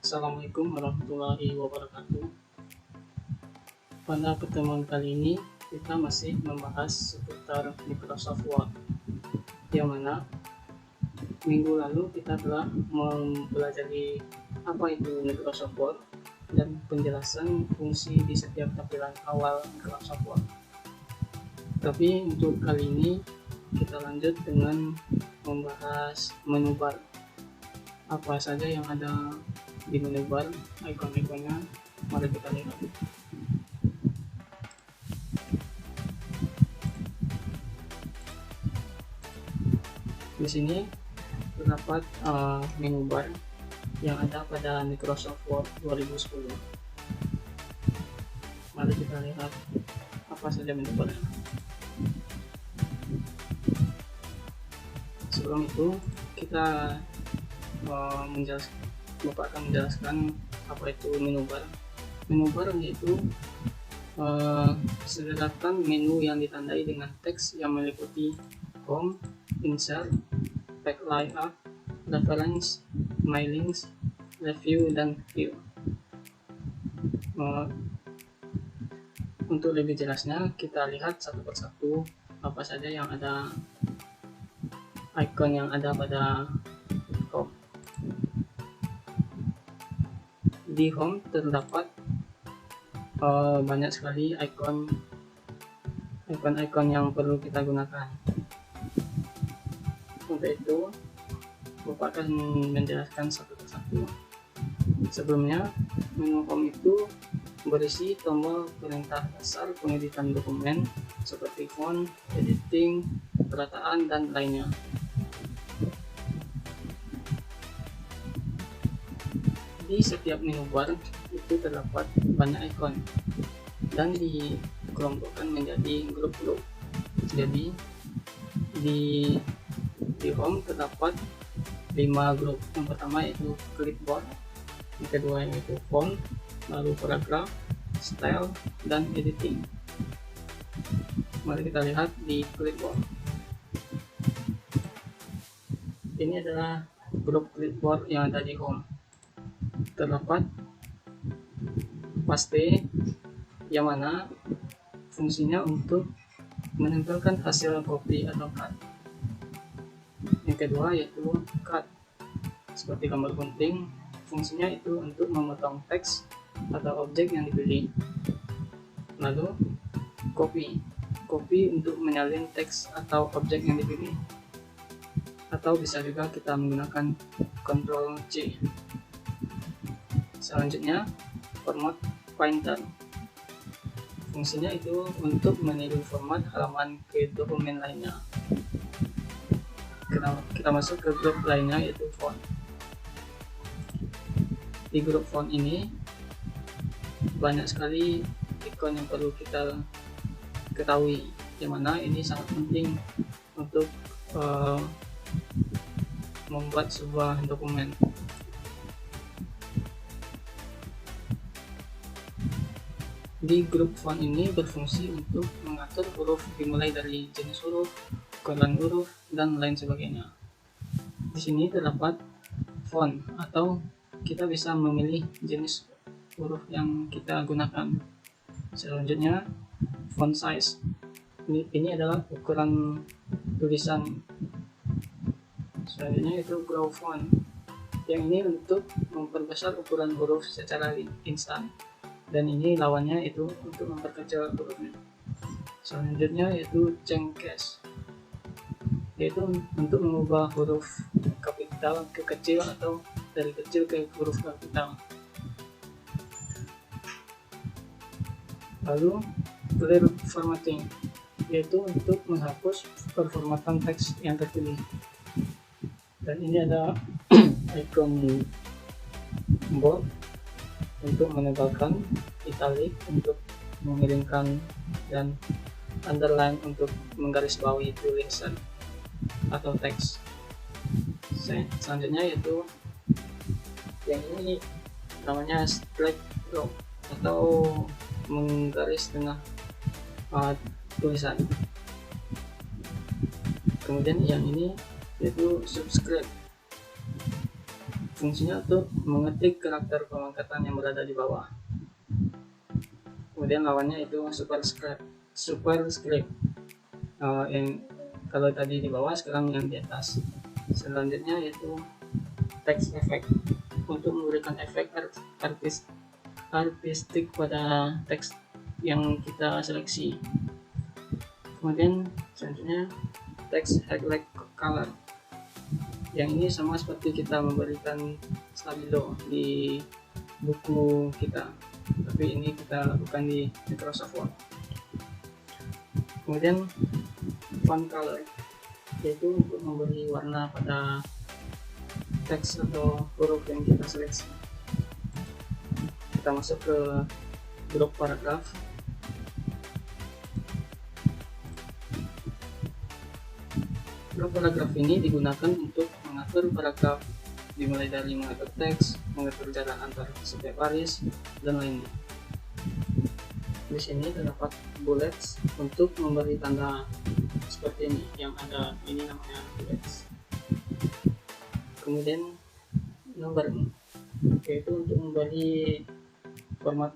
Assalamualaikum warahmatullahi wabarakatuh. Pada pertemuan kali ini kita masih membahas seputar Microsoft Word, yang mana minggu lalu kita telah mempelajari apa itu Microsoft Word dan penjelasan fungsi di setiap tampilan awal Microsoft Word. Tapi untuk kali ini kita lanjut dengan membahas menu bar. Apa saja yang ada di menu bar, ikon-ikonnya, mari kita lihat. Di sini terdapat menu bar yang ada pada Microsoft Word 2010. Mari kita lihat apa saja menu bar. Sebelum itu kita Bapak akan menjelaskan apa itu menu bar. Menu bar yaitu sederetan menu yang ditandai dengan teks yang meliputi home, insert, pack layout, reference, my links, review, dan view. Untuk lebih jelasnya kita lihat satu persatu apa saja yang ada, icon yang ada pada home. Di home terdapat banyak sekali icon yang perlu kita gunakan. Untuk itu Bapak akan menjelaskan satu persatu. Sebelumnya, menu home itu berisi tombol perintah dasar pengeditan dokumen seperti font, editing, perataan, dan lainnya. Di setiap menu bar itu terdapat banyak ikon dan dikelompokkan menjadi grup-grup. Jadi di home terdapat 5 grup. Yang pertama yaitu clipboard, yang kedua yaitu font, lalu paragraph, style, dan editing. Mari kita lihat di clipboard. Ini adalah grup clipboard yang ada di home. Terdapat paste yang mana fungsinya untuk menempelkan hasil copy atau cut. Yang kedua yaitu cut, seperti gambar gunting, fungsinya itu untuk memotong teks atau objek yang dipilih. Lalu copy untuk menyalin teks atau objek yang dipilih, atau bisa juga kita menggunakan Ctrl C. Selanjutnya format pointer, fungsinya itu untuk meniru format halaman ke dokumen lainnya. Kita masuk ke grup lainnya yaitu font. Di grup font ini banyak sekali ikon yang perlu kita ketahui, yang mana ini sangat penting untuk membuat sebuah dokumen. Di grup font ini berfungsi untuk mengatur huruf dimulai dari jenis huruf, ukuran huruf, dan lain sebagainya. Di sini terdapat font, atau kita bisa memilih jenis huruf yang kita gunakan. Selanjutnya font size. Ini adalah ukuran tulisan. Selanjutnya itu grow font. Yang ini untuk memperbesar ukuran huruf secara instan. Dan ini lawannya itu untuk memperkecil hurufnya. Selanjutnya yaitu change case, yaitu untuk mengubah huruf kapital ke kecil atau dari kecil ke huruf kapital. Lalu clear formatting, yaitu untuk menghapus performatan teks yang terpilih. Dan ini ada icon bold untuk menebalkan, italic untuk mengirimkan, dan underline untuk menggarisbawahi tulisan atau teks. Selanjutnya yaitu yang ini namanya strike through atau menggaris tengah tulisan. Kemudian yang ini yaitu subscribe, fungsinya untuk mengetik karakter pemangkatan yang berada di bawah. Kemudian lawannya itu superscript. Yang kalau tadi di bawah, sekarang yang di atas. Selanjutnya yaitu text effect, untuk memberikan efek artistik pada teks yang kita seleksi. Kemudian selanjutnya text highlight color, yang ini sama seperti kita memberikan stabilo di buku kita, tapi ini kita lakukan di Microsoft Word. Kemudian font color, yaitu untuk memberi warna pada teks atau huruf yang kita seleksi. Kita masuk ke blok paragraf. Blok paragraf ini digunakan untuk mengatur paragraf, dimulai dari mengatur teks, mengatur jarak antar setiap baris, dan lainnya. Di sini terdapat bullets untuk memberi tanda seperti ini, yang ada ini namanya bullets. Kemudian number, yaitu untuk memberi format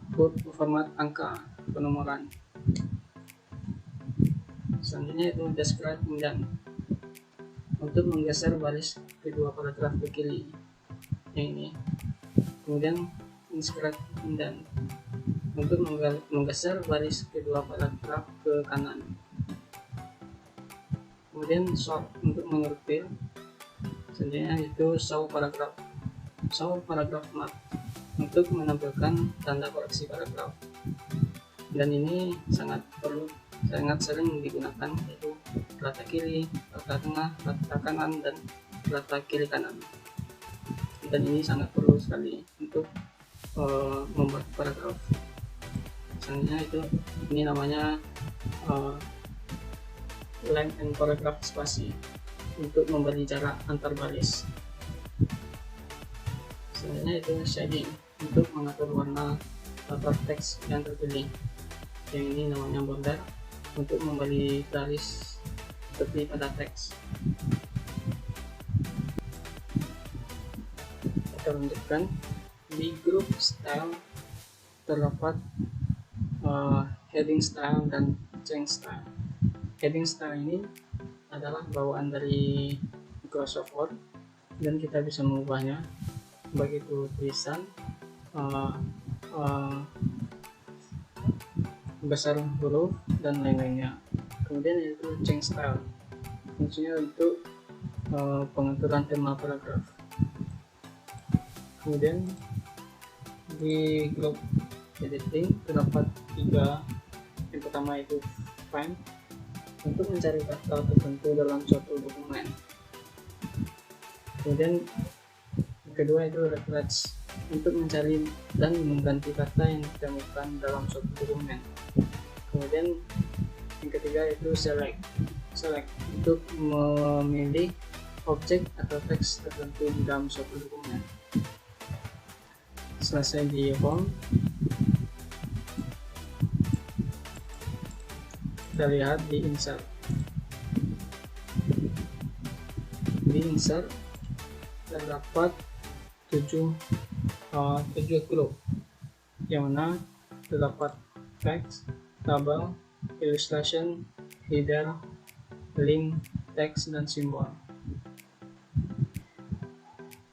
angka penomoran. Selanjutnya itu describe dan untuk menggeser baris kedua paragraf ke kiri, yang ini. Kemudian inscribe dan untuk menggeser baris kedua paragraf ke kanan. Kemudian sort untuk menyortir. Selanjutnya itu show paragraph mark untuk menampilkan tanda koreksi paragraf. Dan ini sangat sering digunakan, yaitu rata kiri, rata tengah, rata kanan, dan rata kiri kanan. Dan ini sangat perlu sekali untuk membuat paragraf. Selanjutnya itu ini namanya length and paragraph spasi, untuk memberi jarak antar baris. Selanjutnya itu shading, untuk mengatur warna latar teks yang terpilih, yang ini namanya border, untuk memberi garis tepi pada teks. Kita lanjutkan. Di group style terdapat heading style dan change style. Heading style ini adalah bawaan dari Microsoft Word, dan kita bisa mengubahnya, baik itu tulisan, besar huruf, dan lain-lainnya. Kemudian itu change style, fungsinya untuk pengaturan tema paragraf. Kemudian di group editing terdapat 3. Yang pertama itu find, untuk mencari kata tertentu dalam suatu dokumen. Kemudian yang kedua itu reference, untuk mencari dan mengganti kata yang ditemukan dalam suatu dokumen. Kemudian yang ketiga itu select, untuk memilih objek atau teks tertentu di dalam suatu dokumen. Selesai di home, kita lihat di insert. Di insert terdapat 7 group, yang mana terdapat text, tabel, illustration, header, link, teks, dan simbol.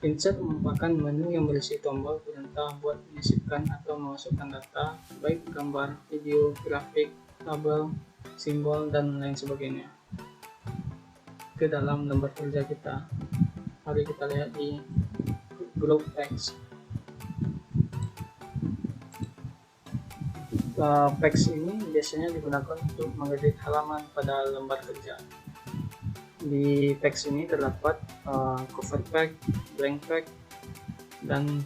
Insert merupakan menu yang berisi tombol perintah buat menyisipkan atau memasukkan data, baik gambar, video, grafik, tabel, simbol, dan lain sebagainya, ke dalam lembar kerja kita. Mari kita lihat di group text. Text ini biasanya digunakan untuk mengedit halaman pada lembar kerja. Di text ini terdapat cover page, blank page, dan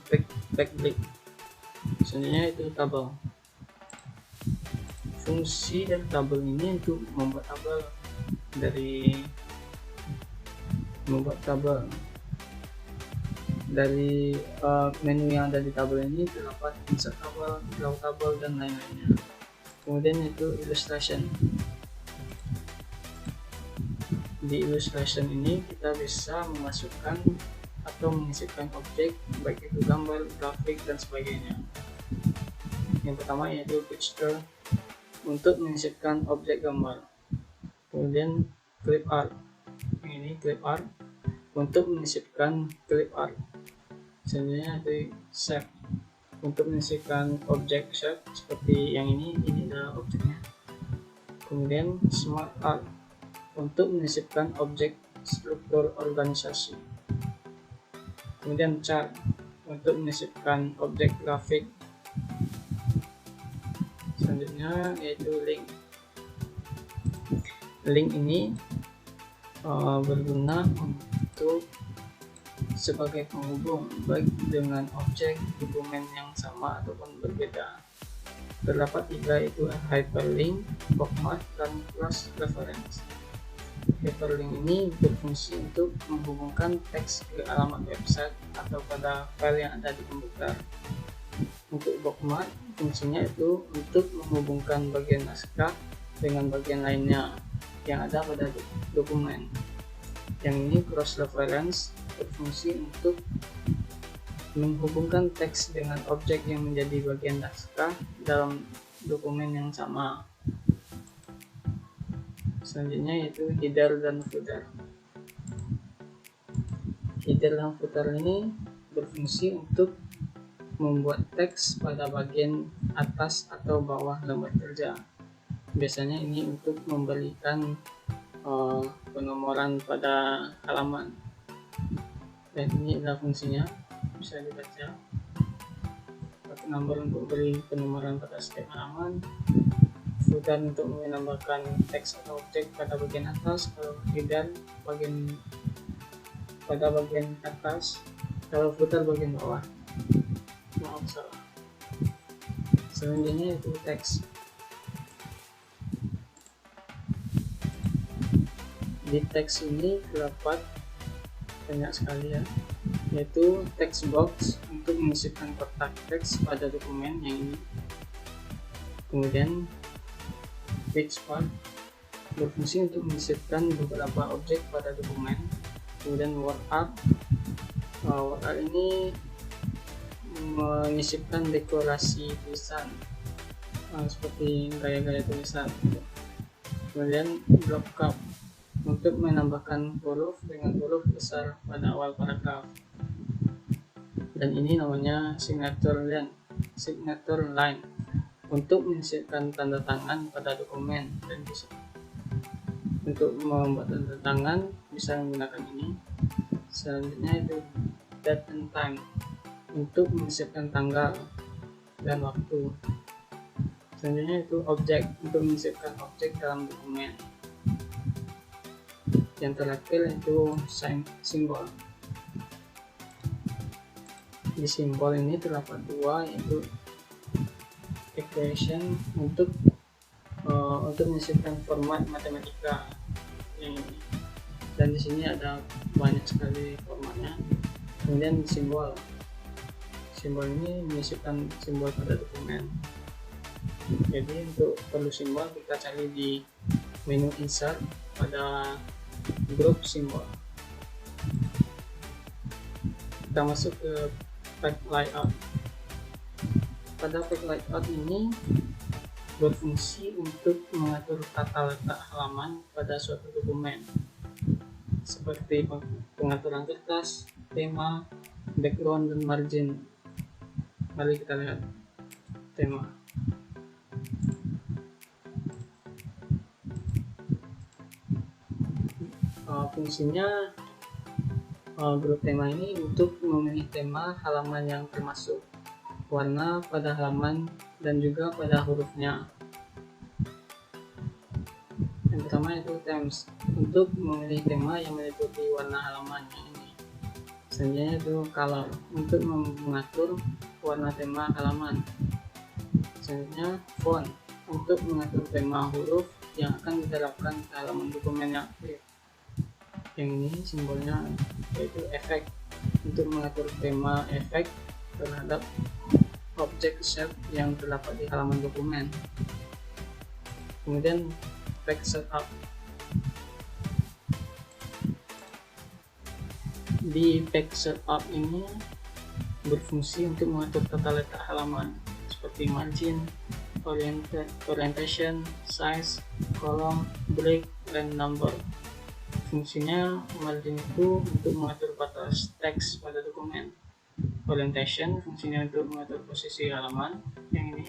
backlight. Selanjutnya itu tabel. Fungsi dari tabel ini untuk membuat tabel dari menu yang ada di tabel ini terdapat insert tabel, draw tabel, dan lain-lainnya. Kemudian itu illustration. Di illustration ini kita bisa memasukkan atau menyisipkan objek, baik itu gambar, grafik, dan sebagainya. Yang pertama yaitu picture, untuk menyisipkan objek gambar. Kemudian clip art, ini clip art untuk menyisipkan clip art. Selanjutnya itu shape, untuk menyisipkan objek shape seperti yang ini adalah objeknya. Kemudian smart art, untuk menyisipkan objek struktur organisasi. Kemudian chart, untuk menyisipkan objek grafik. Selanjutnya yaitu link. Link ini berguna untuk sebagai penghubung baik dengan objek, dokumen yang sama ataupun berbeda. Terdapat tiga, yaitu hyperlink, bookmark, dan cross reference. Hyperlink ini berfungsi untuk menghubungkan teks ke alamat website atau pada file yang ada di komputer. Untuk bookmark, fungsinya itu untuk menghubungkan bagian naskah dengan bagian lainnya yang ada pada dokumen. Yang ini cross reference berfungsi untuk menghubungkan teks dengan objek yang menjadi bagian naskah dalam dokumen yang sama. Selanjutnya yaitu header dan footer. Header dan footer ini berfungsi untuk membuat teks pada bagian atas atau bawah lembar kerja. Biasanya ini untuk memberikan penomoran pada halaman. Dan ini adalah fungsinya, bisa dibaca. Pakai nomor untuk beri penomoran pada setiap halaman. Footer untuk menambahkan teks atau objek pada bagian atas. Kalau header pada bagian atas, kalau footer bagian bawah. Maaf salah. Selanjutnya itu teks. Di teks ini terdapat banyak sekali ya, yaitu text box untuk menyisipkan kotak teks pada dokumen yang ini. Kemudian page part berfungsi untuk menyisipkan beberapa objek pada dokumen. Kemudian word art, word art ini menyisipkan dekorasi tulisan seperti gaya-gaya tulisan. Kemudian block cap untuk menambahkan huruf dengan huruf besar pada awal paragraf. Dan ini namanya signature line untuk menyisipkan tanda tangan pada dokumen. Dan bisa untuk membuat tanda tangan bisa menggunakan ini. Selanjutnya itu date and time untuk menyisipkan tanggal dan waktu. Selanjutnya itu objek untuk menyisipkan objek dalam dokumen. Yang terakhir itu simbol. Di simbol ini terdapat dua, yaitu equation untuk menyisipkan format matematika ini. Dan di sini ada banyak sekali formatnya. Kemudian simbol ini menyisipkan simbol pada dokumen. Jadi untuk perlu simbol kita cari di menu insert pada grup simbol. Kita masuk ke page layout. Pada page layout ini berfungsi untuk mengatur tata letak halaman pada suatu dokumen, seperti pengaturan kertas, tema, background, dan margin. Mari kita lihat tema. Fungsinya grup tema ini untuk memilih tema halaman yang termasuk warna pada halaman dan juga pada hurufnya. Yang pertama itu themes, untuk memilih tema yang meliputi warna halaman ini. Selanjutnya itu color, untuk mengatur warna tema halaman. Selanjutnya font, untuk mengatur tema huruf yang akan diterapkan ke halaman dokumen yang aktif. Yang ini simbolnya yaitu efek, untuk mengatur tema efek terhadap objek shape yang terdapat di halaman dokumen. Kemudian page setup. Di page setup ini berfungsi untuk mengatur tata letak halaman seperti margin, orientation, size, kolom, break, dan number. Fungsinya margin itu untuk mengatur batas teks pada dokumen. Orientation fungsinya untuk mengatur posisi halaman yang ini,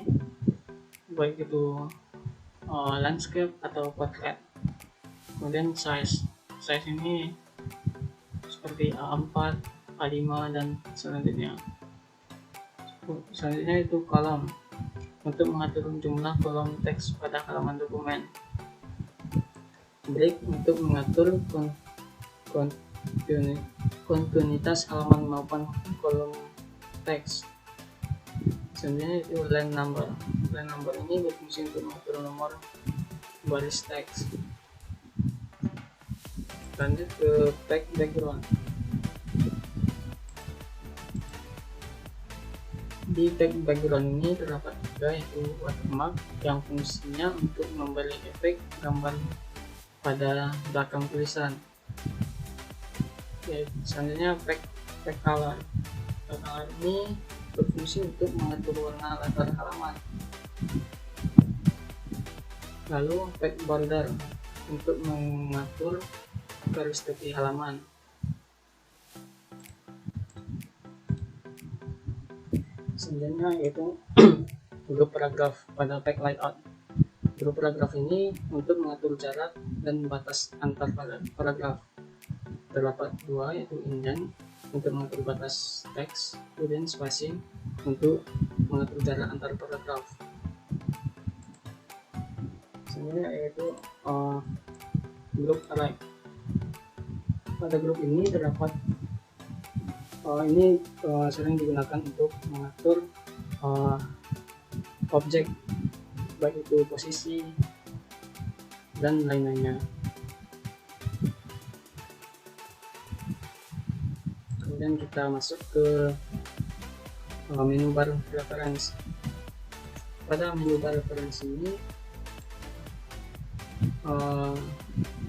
baik itu landscape atau portrait. Kemudian size ini seperti A4, A5 dan selanjutnya. Selanjutnya itu kolom untuk mengatur jumlah kolom teks pada halaman dokumen. Break untuk mengatur kontinuitas halaman maupun kolom teks. Selanjutnya itu line number. Line number ini berfungsi untuk mengatur nomor baris teks. Lanjut ke background. Di background ini terdapat juga yaitu watermark yang fungsinya untuk memberi efek gambar pada belakang tulisan. Selanjutnya back color. Back color ini berfungsi untuk mengatur warna latar halaman. Lalu back border untuk mengatur garis tepi halaman. Selanjutnya yaitu grup paragraf pada back layout. Grup paragraf ini untuk mengatur jarak dan batas antar paragraf. Terdapat dua, yaitu indent untuk mengatur batas teks, kemudian spacing untuk mengatur jarak antar paragraf. Selanjutnya yaitu grup array. Pada grup ini terdapat sering digunakan untuk mengatur objek, baik itu posisi dan lain-lainnya. Kemudian kita masuk ke menu bar reference. Pada menu bar reference ini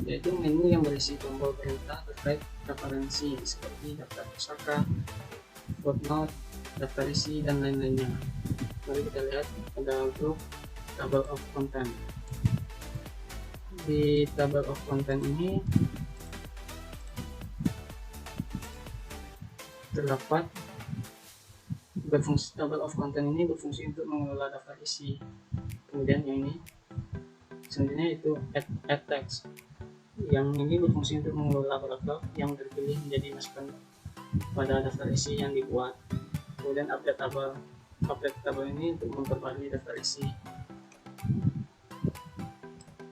yaitu menu yang berisi tombol perintah terkait referensi seperti daftar pusaka, footnote, daftar isi, dan lain-lainnya. Mari kita lihat pada grup table of content. Di table of content ini terdapat table of content ini berfungsi untuk mengelola daftar isi. Kemudian yang ini selanjutnya itu add text. Yang ini berfungsi untuk mengelola paragraf yang terpilih menjadi masukan pada daftar isi yang dibuat. Kemudian update table ini untuk memperbarui daftar isi.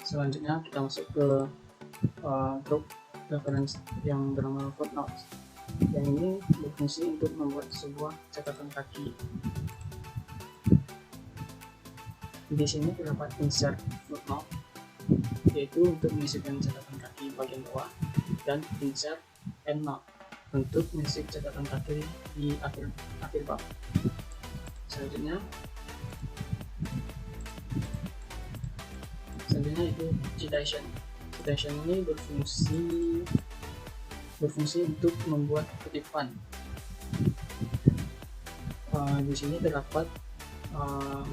Selanjutnya kita masuk ke group reference yang bernama footnotes. Yang ini berfungsi untuk membuat sebuah catatan kaki. Di sini terdapat insert footnote, yaitu untuk menyisipkan catatan kaki bagian bawah, dan insert endnote untuk mengisi catatan kaki di akhir bab. Selanjutnya itu citation. Citation ini berfungsi untuk membuat kutipan. Di sini terdapat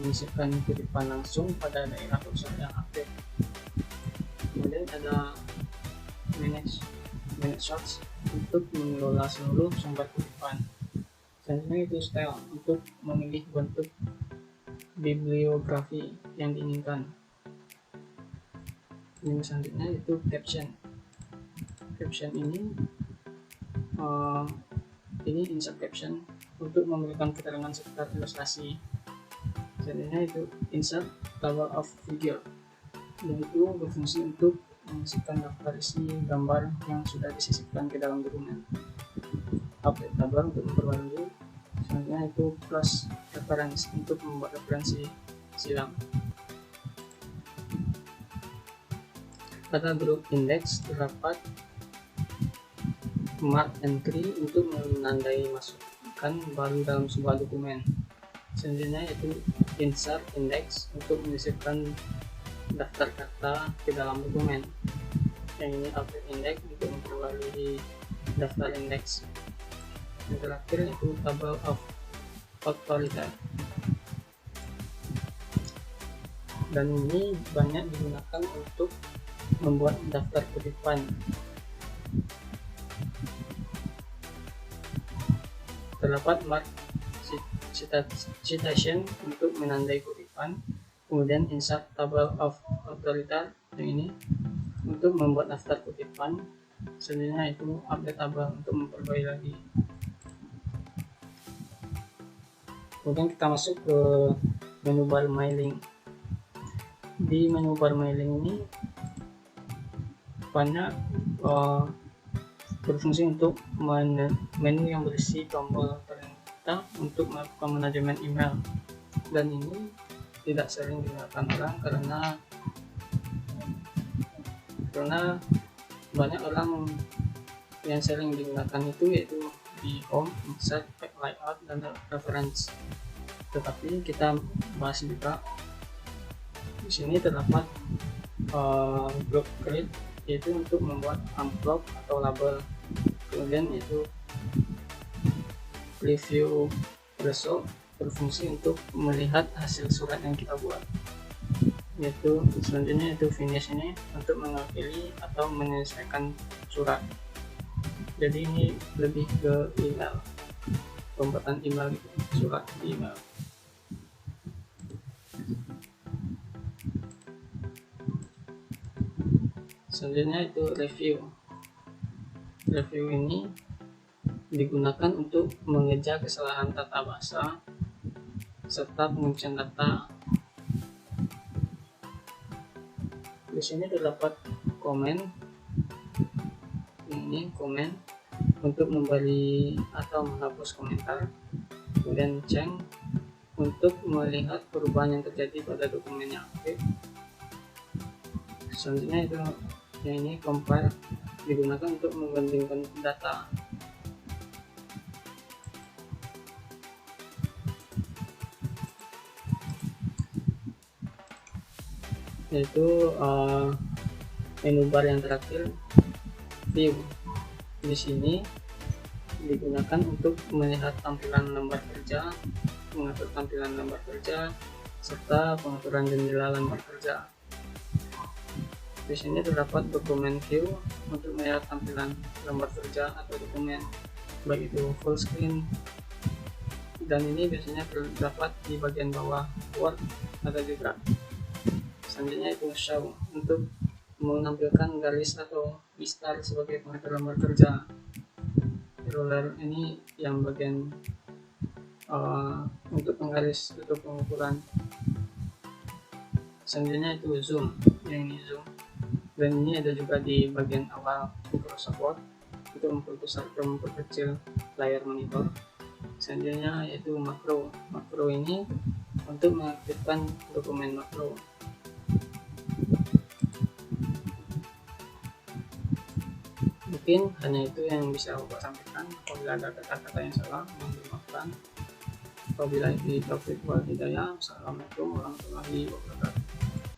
menyisipkan kutipan langsung pada daerah kursor yang aktif. Kemudian ada manage source untuk mengelola seluruh sumber kutipan. Selanjutnya itu style untuk memilih bentuk bibliografi yang diinginkan. Yang selanjutnya itu caption. Caption ini insert caption untuk memberikan keterangan seputar ilustrasi. Selanjutnya itu insert table of figure, yaitu berfungsi untuk memasukkan daftar isi gambar yang sudah disisipkan ke dalam dokumen. Update table untuk memperbarui. Selanjutnya itu cross reference untuk membuat referensi silang. Pada grup index terdapat mark entry untuk menandai masukan baru dalam sebuah dokumen. Selanjutnya itu insert index untuk menyisipkan daftar kata ke dalam dokumen. Yang ini update index untuk memperbarui daftar indeks. Yang terakhir itu table of authority, dan ini banyak digunakan untuk membuat daftar kutipan. Terdapat mark citation untuk menandai kutipan, kemudian insert table of authority yang ini untuk membuat daftar kutipan, selanjutnya itu update tabel untuk memperbaiki lagi. Kemudian kita masuk ke menu bar mailing. Di menu bar mailing ini banyak berfungsi untuk menu yang berisi tombol perintah untuk melakukan manajemen email, dan ini tidak sering digunakan orang karena banyak orang yang sering digunakan itu yaitu di home, insert, pack layout, dan reference. Tetapi kita bahas juga di sini terdapat block create, yaitu untuk membuat amplop atau label. Kemudian itu preview result, berfungsi untuk melihat hasil surat yang kita buat. Yaitu selanjutnya itu finish, ini untuk mengakhiri atau menyelesaikan surat. Jadi ini lebih ke email, pembuatan email gitu, surat di email. Selanjutnya itu review. Review ini digunakan untuk mengejar kesalahan tata bahasa serta penguncian data. Di sini terdapat komen. Ini komen untuk memberi atau menghapus komentar. Kemudian check untuk melihat perubahan yang terjadi pada dokumen yang aktif. Selanjutnya itu yang ini compare, digunakan untuk membandingkan data. Yaitu menu bar yang terakhir, view. Di sini digunakan untuk melihat tampilan lembar kerja, mengatur tampilan lembar kerja, serta pengaturan jendela lembar kerja. Di sini terdapat dokumen view untuk melihat tampilan lembar kerja atau dokumen, baik itu full screen, dan ini biasanya terdapat di bagian bawah Word atau juga. Selanjutnya itu show, untuk menampilkan garis atau listar sebagai pengatur lembar kerja. Ruler ini yang bagian untuk penggaris untuk pengukuran. Selanjutnya itu zoom, yang ini zoom, dan ini ada juga di bagian awal Microsoft Word untuk memperbesar dan memperkecil layar monitor. Selanjutnya yaitu makro. Makro ini untuk mengaktifkan dokumen makro. Mungkin hanya itu yang bisa aku sampaikan. Apabila ada kata-kata yang salah, mohon dimaafkan. Apabila itu taufiq wal hidayah. Assalamualaikum warahmatullahi wabarakatuh.